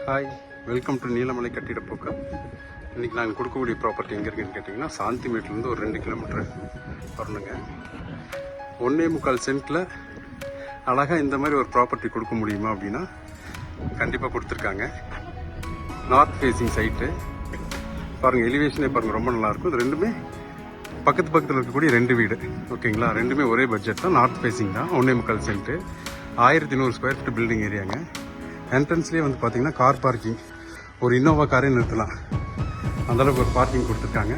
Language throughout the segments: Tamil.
ஹாய், வெல்கம் டு நீலமலை கட்டிடப்போக்கு. இன்றைக்கி நாங்கள் கொடுக்கக்கூடிய ப்ராப்பர்ட்டி எங்கே இருக்குன்னு கேட்டிங்கன்னா, சாந்திமேட்லேருந்து ஒரு 2 கிலோமீட்டர் வரணுங்க. 1.25 சென்ட்டில் அழகாக இந்த மாதிரி ஒரு ப்ராப்பர்ட்டி கொடுக்க முடியுமா அப்படின்னா கண்டிப்பாக கொடுத்துருக்காங்க. நார்த் ஃபேஸிங் சைட்டு பாருங்கள், எலிவேஷனே பாருங்கள், ரொம்ப நல்லாயிருக்கும். இது ரெண்டுமே பக்கத்தில் இருக்கக்கூடிய 2 வீடு, ஓகேங்களா. ரெண்டுமே ஒரே பட்ஜெட் தான், நார்த் ஃபேஸிங் தான். 1.25 சென்ட்டு, 1100 ஸ்கொயர் ஃபீட் பில்டிங் ஏரியாங்க. என்ட்ரன்ஸ்லேயே வந்து பார்த்தீங்கன்னா கார் பார்க்கிங், ஒரு இன்னோவா காரே நிறுத்தலாம், அந்தளவுக்கு ஒரு பார்க்கிங் கொடுத்துருக்காங்க.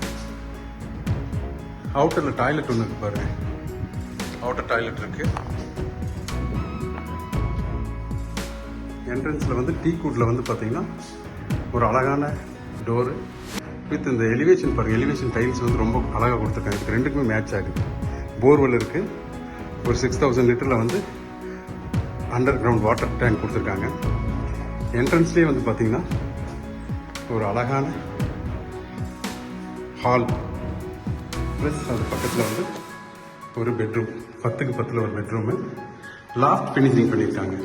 அவுட்டரில் டாய்லெட் ஒன்று இருக்குது பாருங்கள், அவுட்டர் டாய்லெட் இருக்குது. என்ட்ரன்ஸில் வந்து டீ கூட்டில் வந்து பார்த்தீங்கன்னா ஒரு அழகான டோரு வித் இந்த எலிவேஷன் பாருங்கள், எலிவேஷன் டைல்ஸ் வந்து ரொம்ப அழகாக கொடுத்துருக்காங்க. இதுக்கு ரெண்டுக்குமே மேட்ச் ஆகுது. போர்வெல் இருக்குது, ஒரு 6000 லிட்டரில் வந்து அண்டர் கிரவுண்ட் வாட்டர் டேங்க் கொடுத்துருக்காங்க. என்ட்ரன்ஸ்லேயே வந்து பார்த்தீங்கன்னா ஒரு அழகான ஹால், ப்ளஸ் அது பக்கத்தில் வந்து ஒரு பெட்ரூம், 10க்கு 10 ஒரு பெட்ரூமு, லாஃப்ட் ஃபினிஷிங் பண்ணியிருக்காங்க.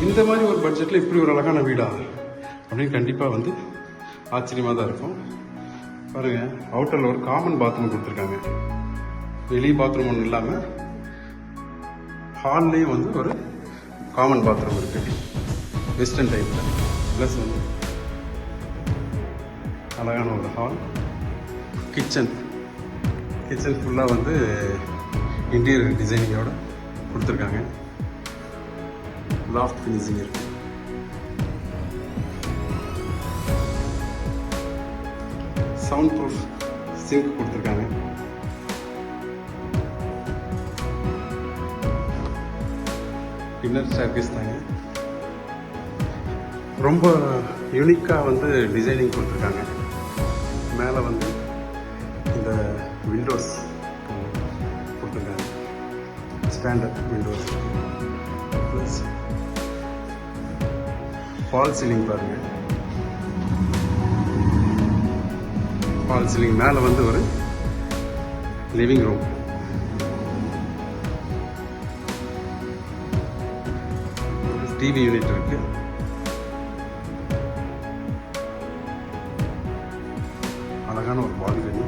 இந்த மாதிரி ஒரு பட்ஜெட்டில் இப்படி ஒரு அழகான வீடா அப்படின்னு கண்டிப்பாக வந்து ஆச்சரியமாக தான் இருக்கும். பாருங்கள், அவுட்டரில் ஒரு காமன் பாத்ரூம் கொடுத்துருக்காங்க. வெளி பாத்ரூம் ஒன்றும் இல்லாமல் ஹால்லேயும் வந்து ஒரு காமன் பாத்ரூம் இருக்குது, வெஸ்டர்ன் டைப்பில். ப்ளஸ் வந்து அழகான ஒரு ஹால், கிச்சன் ஃபுல்லாக வந்து இன்டீரியர் டிசைனிங்கோட கொடுத்துருக்காங்க. லாஃப்ட் ஃபினிஷிங் இருக்குது. சவுண்ட் ப்ரூஃப் சிங்க் கொடுத்துருக்காங்க. இன்னர் ஸ்டேர்கேஸ் தாங்க, ரொம்ப யூனிக்காக வந்து டிசைனிங் கொடுத்துருக்காங்க. மேலே வந்து இந்த விண்டோஸ் கொடுத்துருக்காங்க, standard Windows. Plus false ceiling பாருங்கள், ஃபால் சீலிங் மேலே வந்து ஒரு லிவிங் ரூம், டிவி யூனிட் இருக்கு. அழகான ஒரு பால்கனி.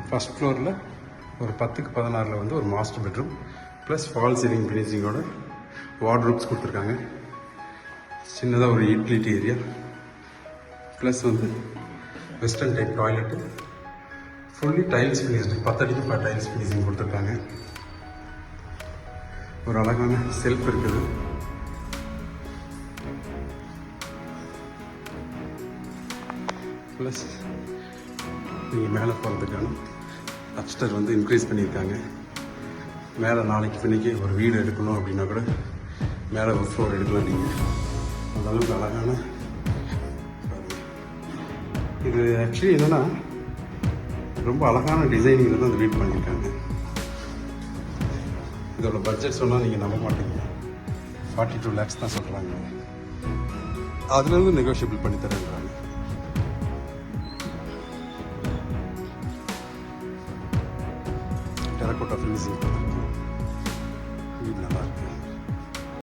ஃபர்ஸ்ட் ஃப்ளோரில் ஒரு 10க்கு 16 வந்து ஒரு master bedroom, plus false ceiling ஃபினிஷிங்கோட வார்ட்ரோப்ஸ் கொடுத்துருக்காங்க. சின்னதாக ஒரு யூட்டிலிட்டி ஏரியா, ப்ளஸ் வந்து western type toilet, fully tiles finished, 10 அடிக்கு டைல்ஸ் ஃபினிஷிங் கொடுத்துருக்காங்க. ஒரு அழகான செல்ஃப் இருக்குது. ப்ளஸ் நீங்கள் மேலே போகிறதுக்கான அப்ஸ்டர் வந்து இன்க்ரீஸ் பண்ணியிருக்காங்க. மேலே நாளைக்கு பின்னைக்கு ஒரு வீடு எடுக்கணும் அப்படின்னா கூட மேலே ஒரு ஃப்ளோர் எடுக்கலாம் நீங்கள். அந்தளவுக்கு அழகான இது. ஆக்சுவலி என்னென்னா ரொம்ப அழகான டிசைனிங்கில் தான் அந்த வீடு பண்ணியிருக்காங்க. இதோட பட்ஜெட் சொன்னால் நீங்கள் நம்ப மாட்டீங்க, 42 lakhs தான் சொல்கிறாங்க. அதுலேருந்து நெகோஷியபிள் பண்ணி தரேன்றாங்க. டெரக்கோட்டா ஃபினிஷிங் கொடுத்துருக்காங்க.